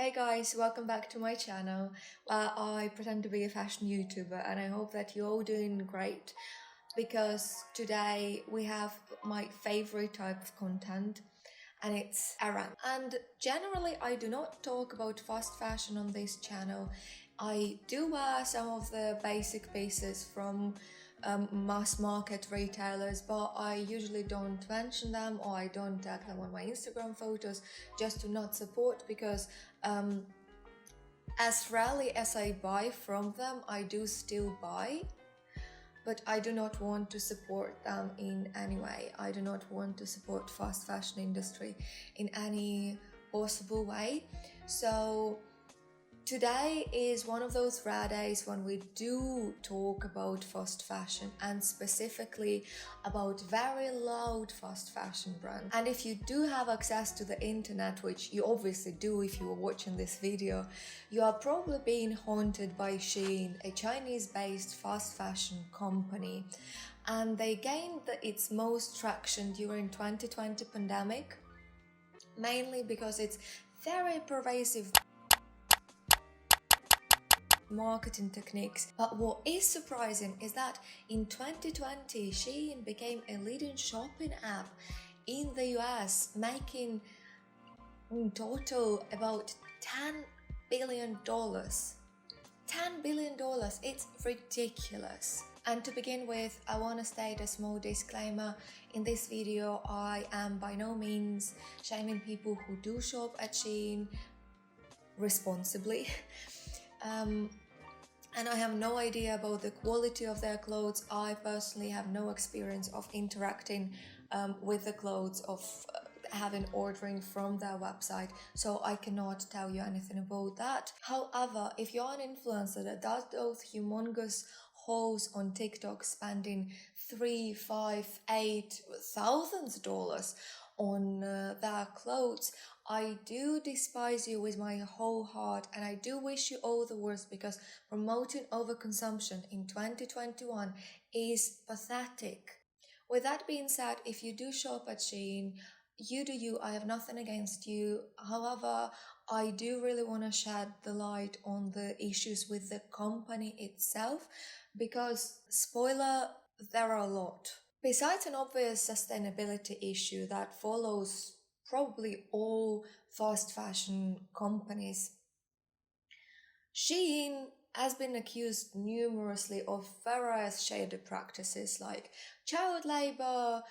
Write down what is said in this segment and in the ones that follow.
Hey guys, welcome back to my channel. I pretend to be a fashion YouTuber and I hope that you're all doing great because today we have my favorite type of content and it's errand. And generally, I do not talk about fast fashion on this channel. I do wear some of the basic pieces from mass market retailers, but I usually don't mention them or I don't tag them on my Instagram photos just to not support because as rarely as I buy from them, I do still buy, but I do not want to support them in any way. I do not want to support fast fashion industry in any possible way. So today is one of those rare days when we do talk about fast fashion and specifically about very loud fast fashion brands. And if you do have access to the internet, which you obviously do if you are watching this video, you are probably being haunted by SHEIN, a Chinese-based fast fashion company. And they gained its most traction during 2020 pandemic, mainly because it's very pervasive marketing techniques. But what is surprising is that in 2020 SHEIN became a leading shopping app in the US, making in total about $10 billion. $10 billion, it's ridiculous. And to begin with, I want to state a small disclaimer. In this video, I am by no means shaming people who do shop at SHEIN responsibly. And I have no idea about the quality of their clothes. I personally have no experience of interacting with the clothes, of having ordering from their website, so I cannot tell you anything about that. However, if you're an influencer that does those humongous hauls on TikTok spending $3, $5, $8,000 on their clothes, I do despise you with my whole heart and I do wish you all the worst, because promoting overconsumption in 2021 is pathetic. With that being said, if you do shop at SHEIN, you do you, I have nothing against you. However, I do really want to shed the light on the issues with the company itself, because, spoiler, there are a lot. Besides an obvious sustainability issue that follows probably all fast fashion companies, SHEIN has been accused numerously of various shady practices like child labor,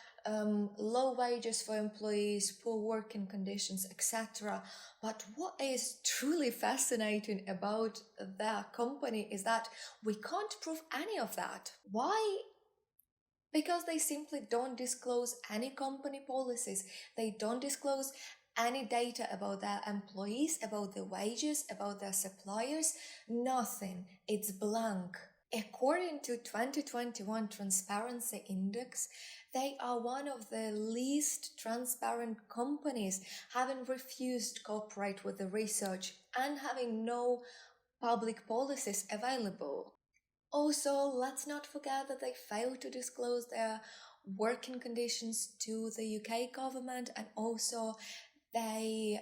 low wages for employees, poor working conditions, etc. But what is truly fascinating about their company is that we can't prove any of that. Why? Because they simply don't disclose any company policies. They don't disclose any data about their employees, about their wages, about their suppliers, nothing. It's blank. According to 2021 Transparency Index, they are one of the least transparent companies, having refused to cooperate with the research and having no public policies available. Also, let's not forget that they failed to disclose their working conditions to the UK government, and also they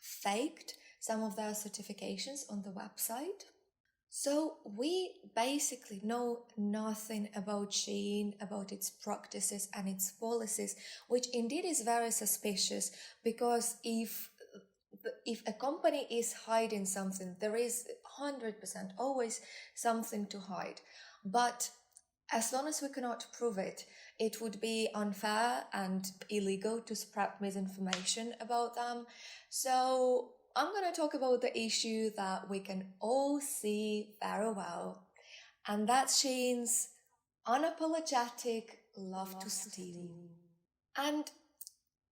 faked some of their certifications on the website. So we basically know nothing about SHEIN, about its practices and its policies, which indeed is very suspicious, because if a company is hiding something, there is 100% always something to hide. But as long as we cannot prove it, it would be unfair and illegal to spread misinformation about them. So I'm going to talk about the issue that we can all see very well, and that's SHEIN's unapologetic love to steal. And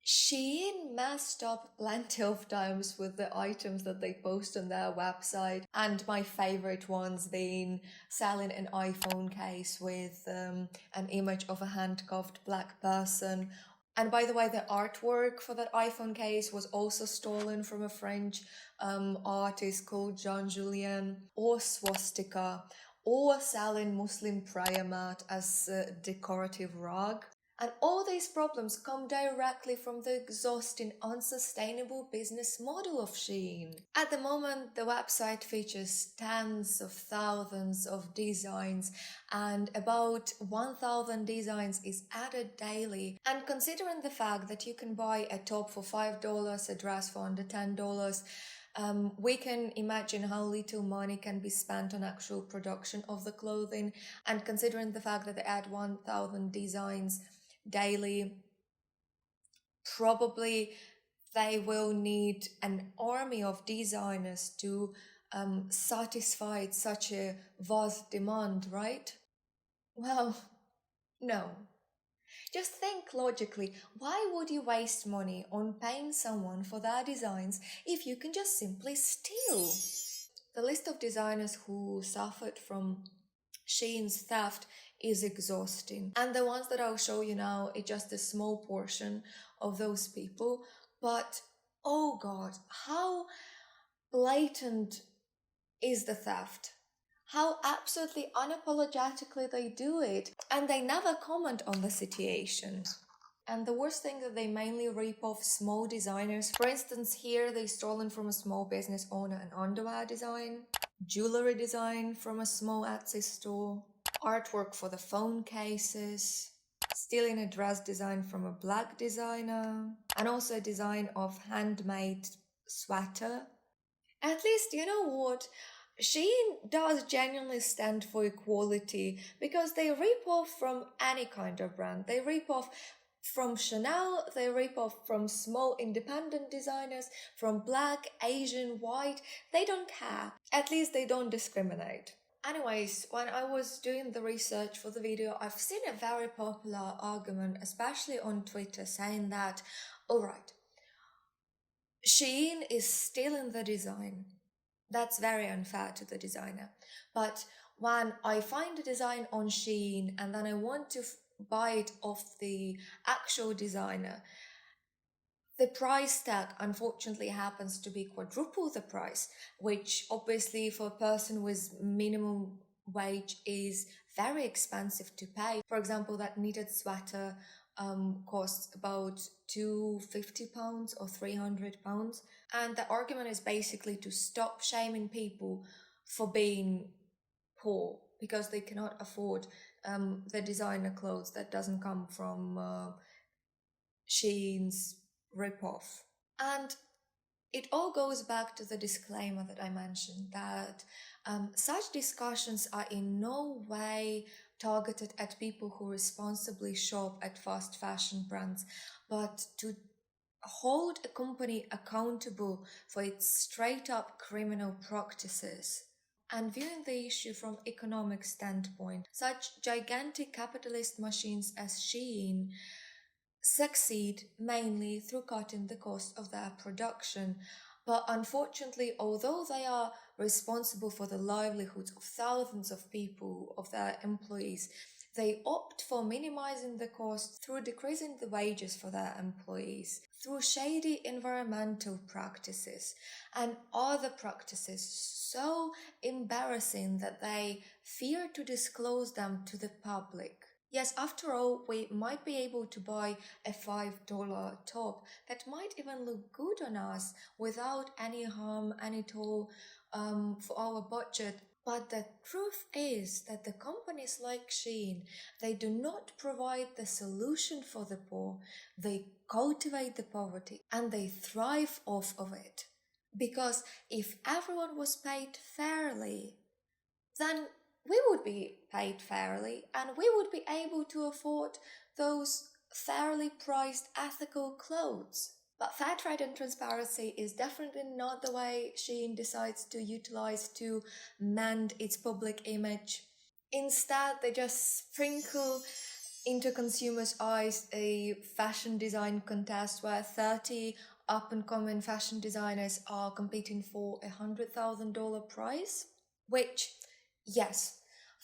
SHEIN messed up plenty of times with the items that they post on their website, and my favorite ones being selling an iPhone case with an image of a handcuffed black person. And by the way, the artwork for that iPhone case was also stolen from a French artist called Jean Julien, or swastika, or selling Muslim prayer mat as a decorative rug. And all these problems come directly from the exhausting, unsustainable business model of SHEIN. At the moment, the website features tens of thousands of designs, and about 1,000 designs is added daily. And considering the fact that you can buy a top for $5, a dress for under $10, we can imagine how little money can be spent on actual production of the clothing. And considering the fact that they add 1,000 designs daily, probably they will need an army of designers to satisfy such a vast demand, right? Well, no. Just think logically, why would you waste money on paying someone for their designs if you can just simply steal? The list of designers who suffered from SHEIN's theft is exhausting. And the ones that I'll show you now is just a small portion of those people. But oh God, how blatant is the theft? How absolutely unapologetically they do it. And they never comment on the situation. And the worst thing that they mainly rip off small designers. For instance, here they stolen from a small business owner an underwear design, jewelry design from a small Etsy store, artwork for the phone cases, stealing a dress design from a black designer, and also a design of handmade sweater. At least, you know what? SHEIN does genuinely stand for equality because they rip off from any kind of brand. They rip off from Chanel, they rip off from small independent designers, from black, Asian, white. They don't care. At least they don't discriminate. Anyways, when I was doing the research for the video, I've seen a very popular argument, especially on Twitter, saying that, alright, SHEIN is stealing the design. That's very unfair to the designer. But when I find a design on SHEIN and then I want to buy it off the actual designer, the price tag unfortunately happens to be quadruple the price, which obviously for a person with minimum wage is very expensive to pay. For example, that knitted sweater costs about £250 or £300. And the argument is basically to stop shaming people for being poor because they cannot afford the designer clothes that doesn't come from SHEIN's ripoff. And it all goes back to the disclaimer that I mentioned, that such discussions are in no way targeted at people who responsibly shop at fast fashion brands, but to hold a company accountable for its straight-up criminal practices. And viewing the issue from economic standpoint, such gigantic capitalist machines as SHEIN succeed mainly through cutting the cost of their production. But unfortunately, although they are responsible for the livelihoods of thousands of people, of their employees, they opt for minimizing the cost through decreasing the wages for their employees, through shady environmental practices and other practices so embarrassing that they fear to disclose them to the public. Yes, after all, we might be able to buy a $5 top that might even look good on us without any harm, any toll for our budget. But the truth is that the companies like SHEIN, they do not provide the solution for the poor. They cultivate the poverty and they thrive off of it. Because if everyone was paid fairly, then we would be paid fairly and we would be able to afford those fairly priced ethical clothes. But fair trade and transparency is definitely not the way SHEIN decides to utilize to mend its public image. Instead, they just sprinkle into consumers' eyes a fashion design contest where 30 up-and-coming fashion designers are competing for a $100,000 prize, which, yes,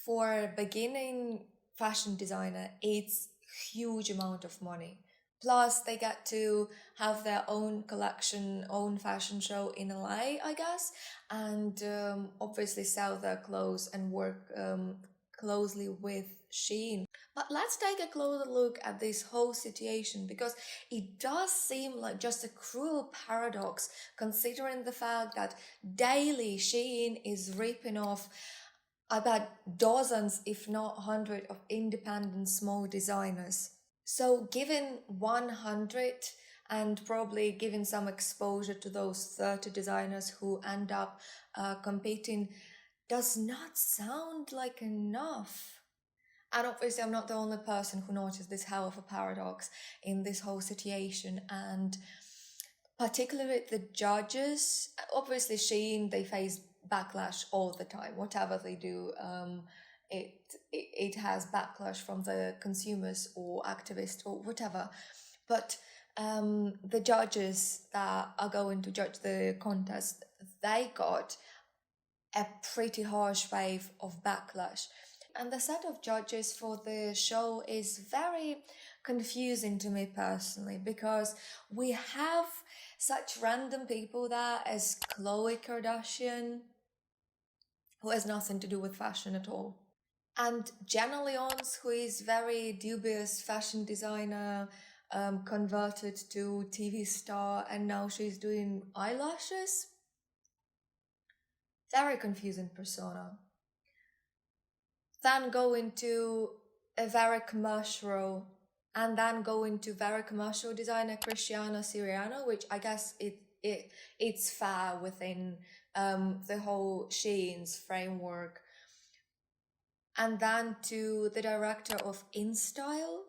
for a beginning fashion designer, it's huge amount of money. Plus, they get to have their own collection, own fashion show in LA, I guess, and obviously sell their clothes and work closely with SHEIN. But let's take a closer look at this whole situation, because it does seem like just a cruel paradox, considering the fact that daily SHEIN is ripping off about dozens, if not hundreds, of independent small designers. So, given 100 and probably giving some exposure to those 30 designers who end up competing, does not sound like enough. And obviously, I'm not the only person who noticed this hell of a paradox in this whole situation. And particularly the judges, obviously, SHEIN, they face backlash all the time. Whatever they do, it has backlash from the consumers or activists or whatever. But the judges that are going to judge the contest, they got a pretty harsh wave of backlash. And the set of judges for the show is very confusing to me personally, because we have such random people there as Khloe Kardashian, who has nothing to do with fashion at all, and Jenna Lyons, who is very dubious fashion designer, converted to TV star, and now she's doing eyelashes. Very confusing persona. Then go into a very commercial, and then go into very commercial designer Cristiano Siriano, which I guess it's fair within the whole SHEIN's framework. And then to the director of InStyle,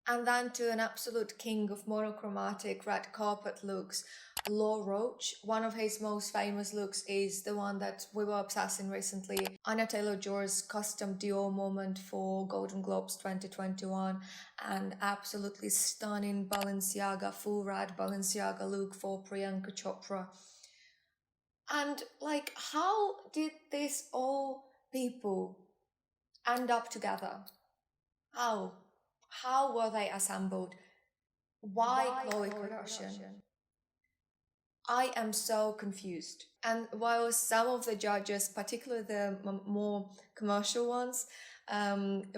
and then to an absolute king of monochromatic red carpet looks, Law Roach. One of his most famous looks is the one that we were obsessing recently, Anya Taylor-Joy's custom Dior moment for Golden Globes 2021, and absolutely stunning Balenciaga, full red Balenciaga look for Priyanka Chopra. And like, how did these all people end up together? How? How were they assembled? Why Khloe Kardashian? I am so confused. And while some of the judges, particularly the more commercial ones,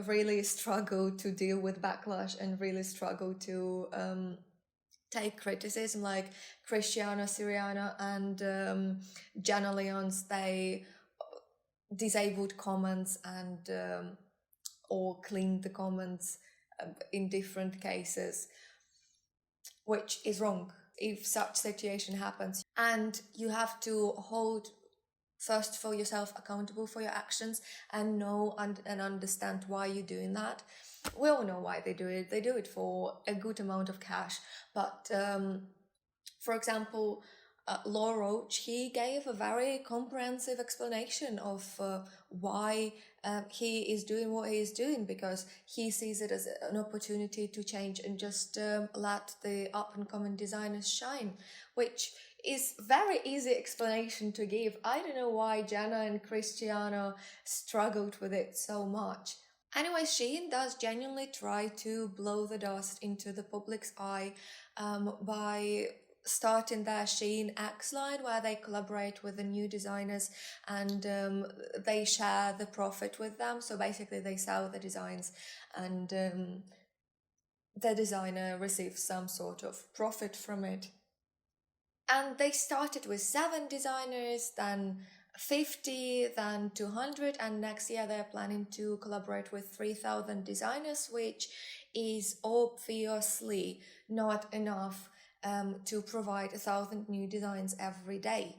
really struggle to deal with backlash and really struggle to take criticism, like Cristiano Siriano and Jenna Lyons, they disabled comments and or cleaned the comments in different cases, which is wrong if such situation happens. And you have to hold first for yourself accountable for your actions and know and understand why you're doing that. We all know why they do it. They do it for a good amount of cash. But for example, Law Roach, he gave a very comprehensive explanation of why he is doing what he is doing, because he sees it as an opportunity to change and just let the up-and-coming designers shine, which is very easy explanation to give. I don't know why Jenna and Cristiano struggled with it so much. Anyway, SHEIN does genuinely try to blow the dust into the public's eye by starting their SHEIN X line, where they collaborate with the new designers and they share the profit with them. So basically they sell the designs and the designer receives some sort of profit from it. And they started with 7 designers, then 50, then 200, and next year they're planning to collaborate with 3,000 designers, which is obviously not enough to provide 1,000 new designs every day.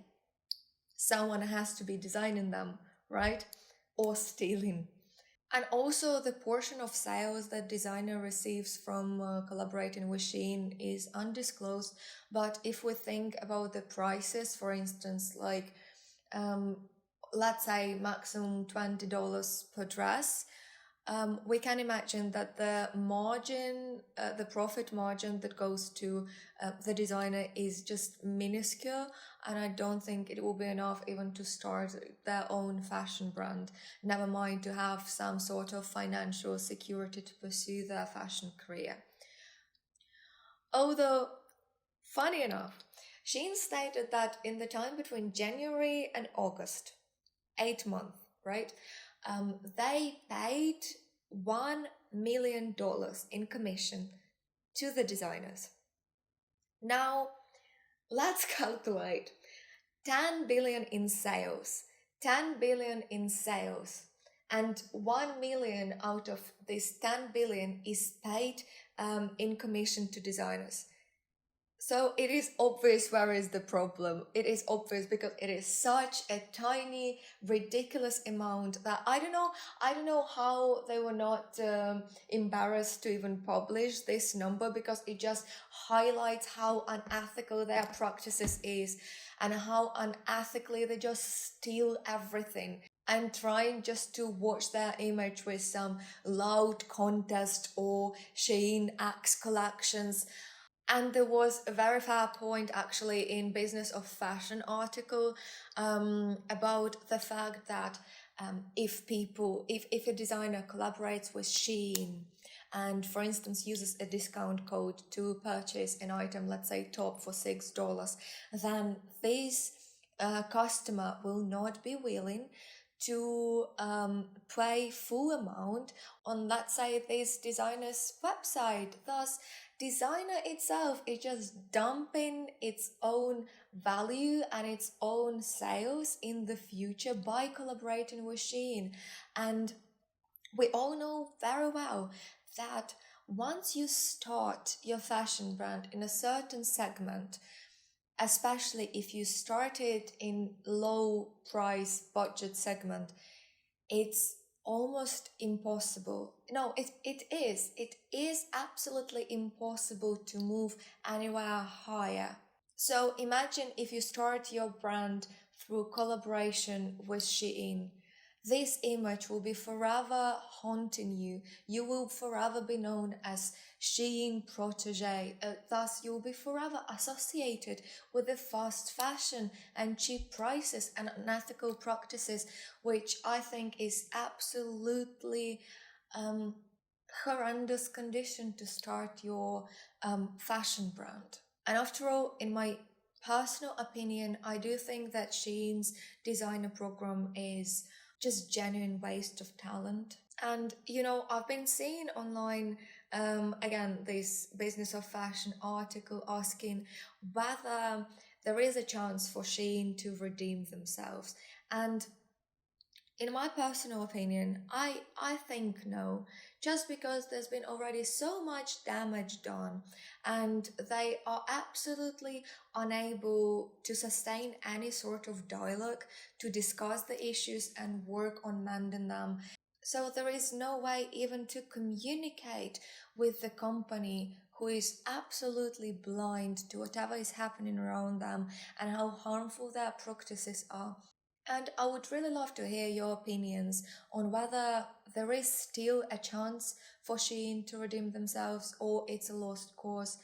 Someone has to be designing them, right? Or stealing. And also the portion of sales that designer receives from collaborating with SHEIN is undisclosed. But if we think about the prices, for instance, like let's say maximum $20 per dress, we can imagine that the margin, the profit margin that goes to the designer is just minuscule, and I don't think it will be enough even to start their own fashion brand, never mind to have some sort of financial security to pursue their fashion career. Although, funny enough, SHEIN stated that in the time between January and August, 8 months, right, they paid $1 million in commission to the designers. Now, let's calculate 10 billion in sales, 10 billion in sales, and 1 million out of this 10 billion is paid in commission to designers. So it is obvious where is the problem. It is obvious because it is such a tiny, ridiculous amount that I don't know how they were not embarrassed to even publish this number, because it just highlights how unethical their practices is and how unethically they just steal everything and trying just to watch their image with some loud contest or SHEIN X collections. And there was a very fair point actually in Business of Fashion article about the fact that if a designer collaborates with SHEIN and, for instance, uses a discount code to purchase an item, let's say top for $6, then this customer will not be willing to pay full amount on, let's say, this designer's website. Thus, designer itself is just dumping its own value and its own sales in the future by collaborating with SHEIN. And we all know very well that once you start your fashion brand in a certain segment, especially if you started in low price budget segment, it's almost impossible. No, it is absolutely impossible to move anywhere higher. So imagine if you start your brand through collaboration with SHEIN. This image will be forever haunting you. You will forever be known as SHEIN protege. Thus, you will be forever associated with the fast fashion and cheap prices and unethical practices, which I think is absolutely horrendous condition to start your fashion brand. And after all, in my personal opinion, I do think that SHEIN's designer program is just genuine waste of talent. And I've been seeing online again this Business of Fashion article asking whether there is a chance for SHEIN to redeem themselves. And in my personal opinion, I think no, just because there's been already so much damage done and they are absolutely unable to sustain any sort of dialogue to discuss the issues and work on mending them. So there is no way even to communicate with the company, who is absolutely blind to whatever is happening around them and how harmful their practices are. And I would really love to hear your opinions on whether there is still a chance for SHEIN to redeem themselves or it's a lost cause.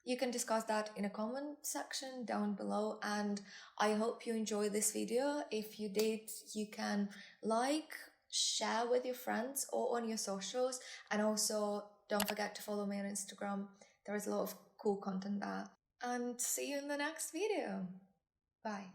You can discuss that in a comment section down below, and I hope you enjoyed this video. If you did, you can like, share with your friends or on your socials, and also don't forget to follow me on Instagram. There is a lot of cool content there. And see you in the next video. Bye.